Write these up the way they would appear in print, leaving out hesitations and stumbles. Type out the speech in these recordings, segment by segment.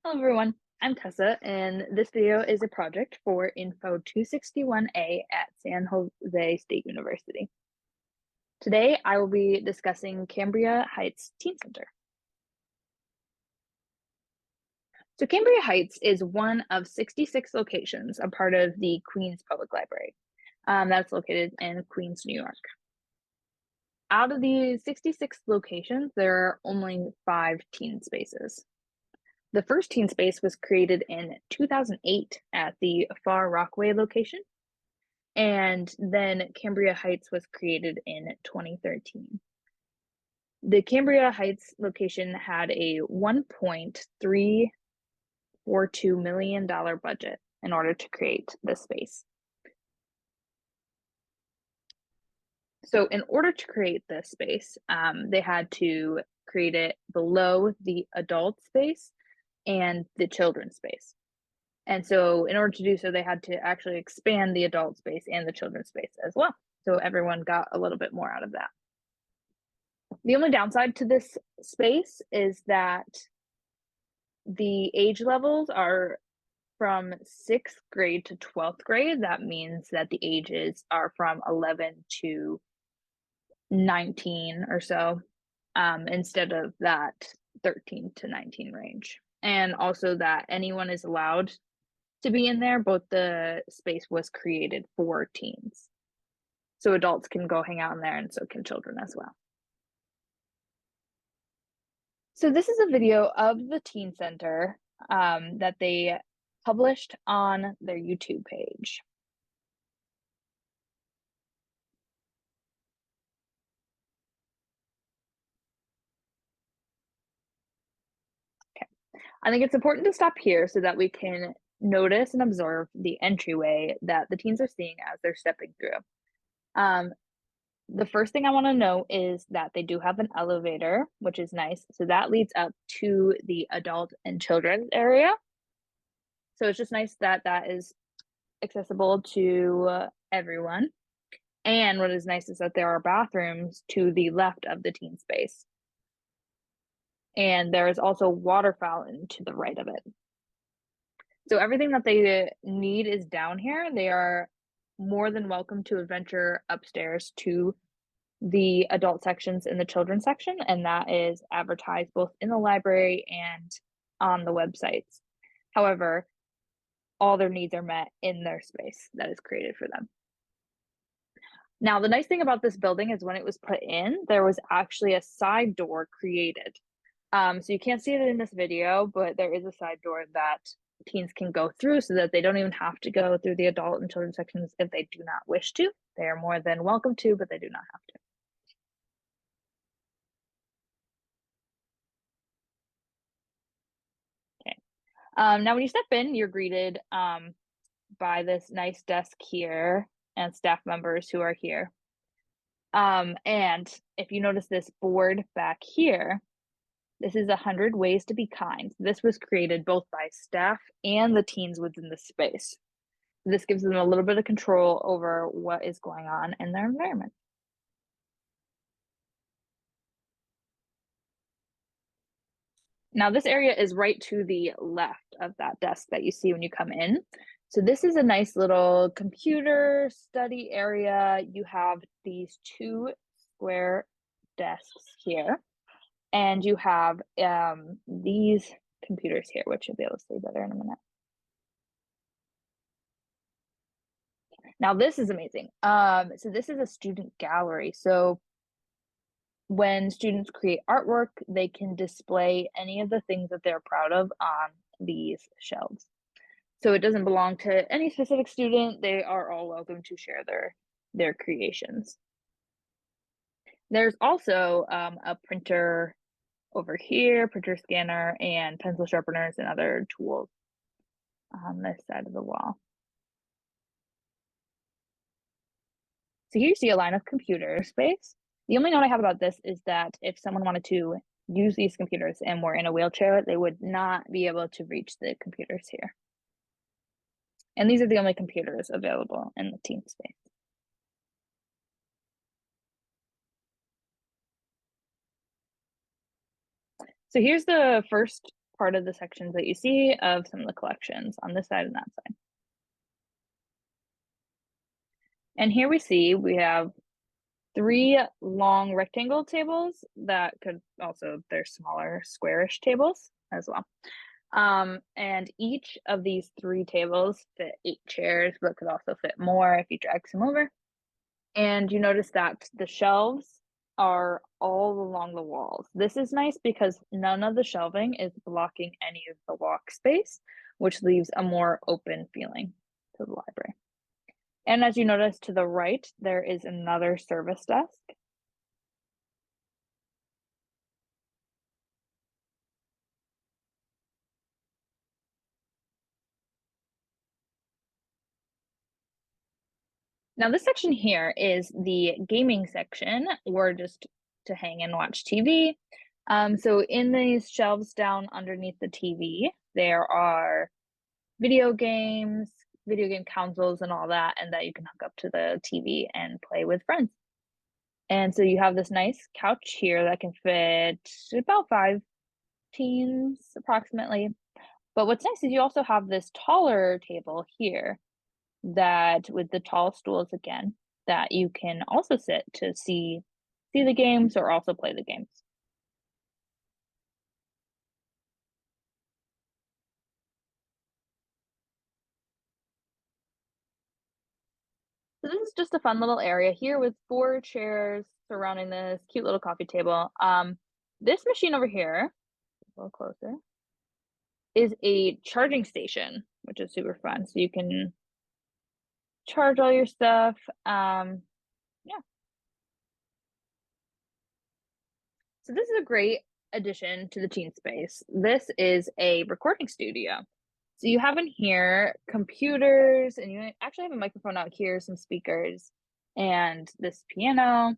Hello everyone, I'm Tessa, and this video is a project for Info 261A at San Jose State University. Today, I will be discussing Cambria Heights Teen Center. So Cambria Heights is one of 66 locations, a part of the Queens Public Library. That's located in Queens, New York. Out of the 66 locations, there are only 5 teen spaces. The first teen space was created in 2008 at the Far Rockaway location, and then Cambria Heights was created in 2013. The Cambria Heights location had a $1.342 million budget in order to create this space. So in order to create this space, they had to create it below the adult space and the children's space. And so in order to do so, they had to actually expand the adult space and the children's space as well. So everyone got a little bit more out of that. The only downside to this space is that the age levels are from 6th grade to 12th grade. That means that the ages are from 11 to 19 or so, instead of that 13 to 19 range. And also that anyone is allowed to be in there, but the space was created for teens. So adults can go hang out in there, and so can children as well. So this is a video of the teen center that they published on their YouTube page. Okay, I think it's important to stop here so that we can notice and observe the entryway that the teens are seeing as they're stepping through. The first thing I want to note is that they do have an elevator, which is nice. So that leads up to the adult and children's area. So it's just nice that that is accessible to everyone. And what is nice is that there are bathrooms to the left of the teen space. And there is also a water fountain to the right of it. So everything that they need is down here. They are more than welcome to adventure upstairs to the adult sections and the children's section, and that is advertised both in the library and on the websites. However, all their needs are met in their space that is created for them. Now, the nice thing about this building is when it was put in, there was actually a side door created. So you can't see it in this video, but there is a side door that teens can go through so that they don't even have to go through the adult and children's sections if they do not wish to. They are more than welcome to, but they do not have to. Okay. Now, when you step in, you're greeted by this nice desk here and staff members who are here. And if you notice this board back here, this is 100 Ways to Be Kind. This was created both by staff and the teens within the space. This gives them a little bit of control over what is going on in their environment. Now, this area is right to the left of that desk that you see when you come in. So this is a nice little computer study area. You have these 2 square desks here, and you have these computers here, which you'll be able to see better in a minute. Now, this is amazing. So this is a student gallery. So when students create artwork, they can display any of the things that they're proud of on these shelves. So it doesn't belong to any specific student. They are all welcome to share their creations. There's also a printer over here, printer scanner, and pencil sharpeners and other tools on this side of the wall. So here you see a line of computer space. The only note I have about this is that if someone wanted to use these computers and were in a wheelchair, they would not be able to reach the computers here. And these are the only computers available in the teen space. So here's the first part of the sections that you see of some of the collections on this side and that side. And here we have 3 long rectangle tables that could also, they're smaller squarish tables as well. And each of these 3 tables fit 8 chairs, but could also fit more if you drag some over. And you notice that the shelves are all along the walls. This is nice because none of the shelving is blocking any of the walk space, which leaves a more open feeling to the library. And as you notice to the right, there is another service desk. Now, this section here is the gaming section, or just to hang and watch TV. So in these shelves down underneath the TV, there are video games, video game consoles, and all that, and that you can hook up to the TV and play with friends. And so you have this nice couch here that can fit about 5 teens approximately. But what's nice is you also have this taller table here that with the tall stools again that you can also sit to see the games or also play the games. So this is just a fun little area here with 4 chairs surrounding this cute little coffee table. This machine over here, a little closer, is a charging station, which is super fun. So you can charge all your stuff. Yeah. So this is a great addition to the teen space. This is a recording studio. So you have in here computers, and you actually have a microphone out here, some speakers, and this piano.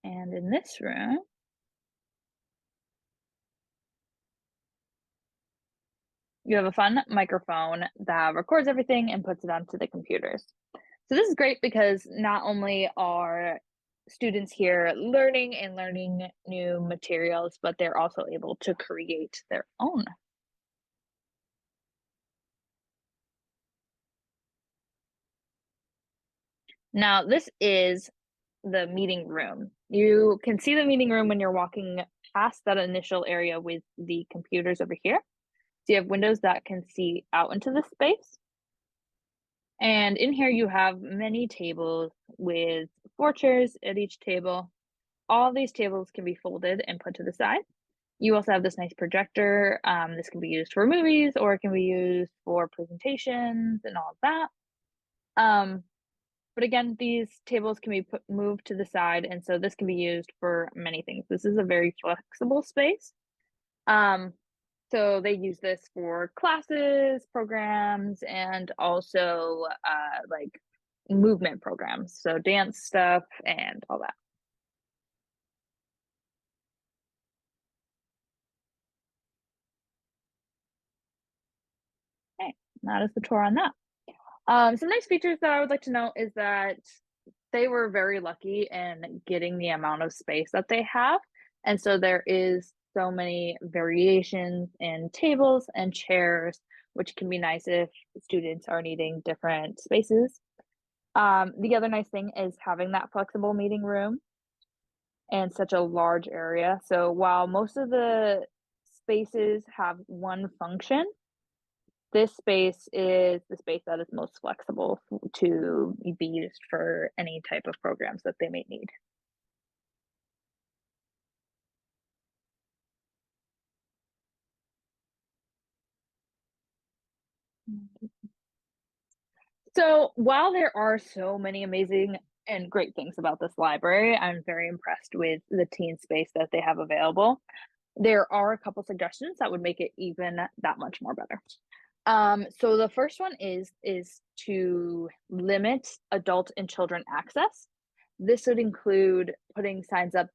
And in this room, you have a fun microphone that records everything and puts it onto the computers. So this is great because not only are students here learning new materials, but they're also able to create their own. Now, this is the meeting room. You can see the meeting room when you're walking past that initial area with the computers over here. So you have windows that can see out into the space. And in here you have many tables with 4 chairs at each table. All these tables can be folded and put to the side. You also have this nice projector. This can be used for movies or it can be used for presentations and all of that. But again, these tables can be moved to the side, and so this can be used for many things. This is a very flexible space. So they use this for classes, programs, and also like movement programs. So dance stuff and all that. Okay, that is the tour on that. Some nice features that I would like to note is that they were very lucky in getting the amount of space that they have. And so there is so many variations in tables and chairs, which can be nice if students are needing different spaces. The other nice thing is having that flexible meeting room and such a large area. So while most of the spaces have one function, this space is the space that is most flexible to be used for any type of programs that they may need. So while there are so many amazing and great things about this library, I'm very impressed with the teen space that they have available. There are a couple suggestions that would make it even that much more better. So the first one is to limit adult and children access. This would include putting signs up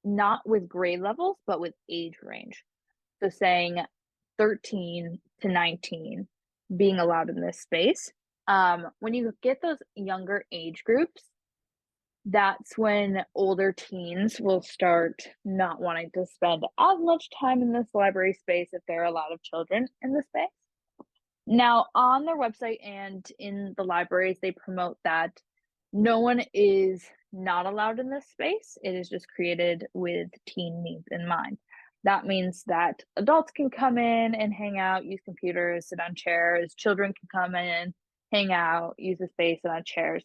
not with grade levels, but with age range. So saying 13 to 19 being allowed in this space. When you get those younger age groups, that's when older teens will start not wanting to spend as much time in this library space if there are a lot of children in the space. Now, on their website and in the libraries, they promote that no one is not allowed in this space. It is just created with teen needs in mind. That means that adults can come in and hang out, use computers, sit on chairs. Children can come in, hang out, use the space, sit on chairs.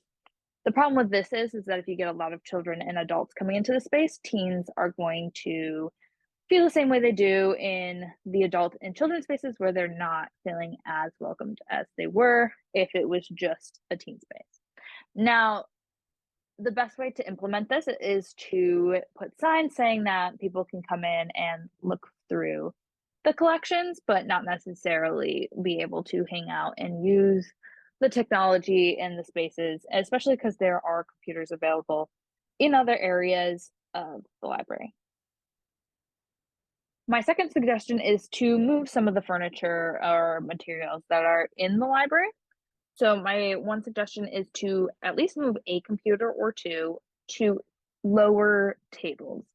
The problem with this is that if you get a lot of children and adults coming into the space, teens are going to feel the same way they do in the adult and children's spaces where they're not feeling as welcomed as they were if it was just a teen space. Now, the best way to implement this is to put signs saying that people can come in and look through the collections, but not necessarily be able to hang out and use the technology and the spaces, especially because there are computers available in other areas of the library. My second suggestion is to move some of the furniture or materials that are in the library. So my one suggestion is to at least move a computer or two to lower tables.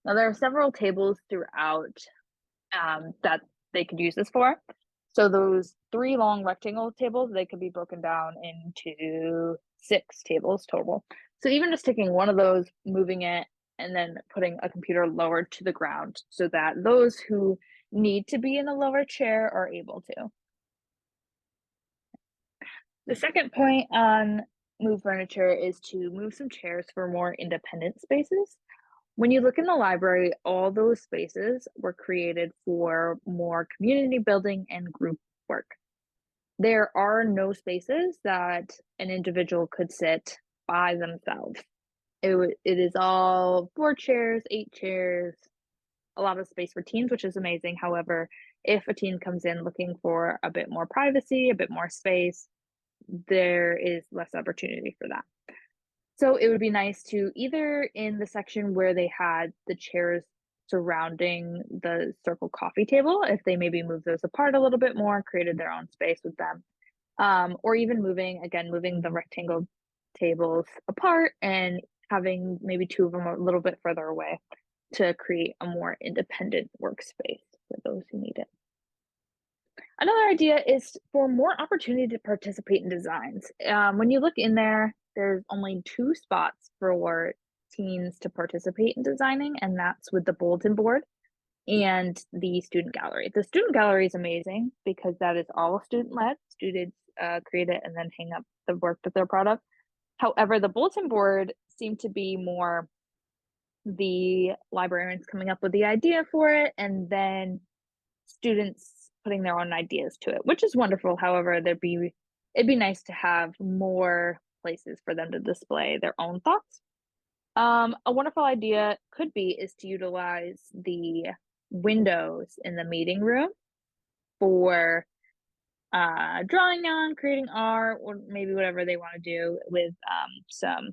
Now there are several tables throughout that they could use this for. So those three long rectangle tables, they could be broken down into 6 tables total. So even just taking one of those, moving it, and then putting a computer lower to the ground so that those who need to be in a lower chair are able to. The second point on move furniture is to move some chairs for more independent spaces. When you look in the library, all those spaces were created for more community building and group work. There are no spaces that an individual could sit by themselves. It is all 4 chairs, 8 chairs, a lot of space for teens, which is amazing. However, if a teen comes in looking for a bit more privacy, a bit more space, there is less opportunity for that. So it would be nice to either in the section where they had the chairs surrounding the circle coffee table, if they maybe move those apart a little bit more, created their own space with them, or even moving the rectangle tables apart and having maybe 2 of them a little bit further away to create a more independent workspace for those who need it. Another idea is for more opportunity to participate in designs. When you look in there, there's only 2 spots for teens to participate in designing, and that's with the bulletin board and the student gallery. The student gallery is amazing because that is all student-led. Students create it and then hang up the work that they're proud of. However, the bulletin board seemed to be more the librarians coming up with the idea for it and then students putting their own ideas to it, which is wonderful. However, it'd be nice to have more places for them to display their own thoughts. A wonderful idea could be is to utilize the windows in the meeting room for drawing on, creating art, or maybe whatever they want to do with some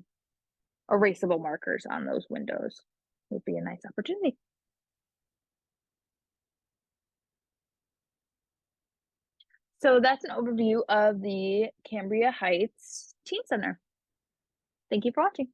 erasable markers on those windows. Would be a nice opportunity. So that's an overview of the Cambria Heights Teen Center. Thank you for watching.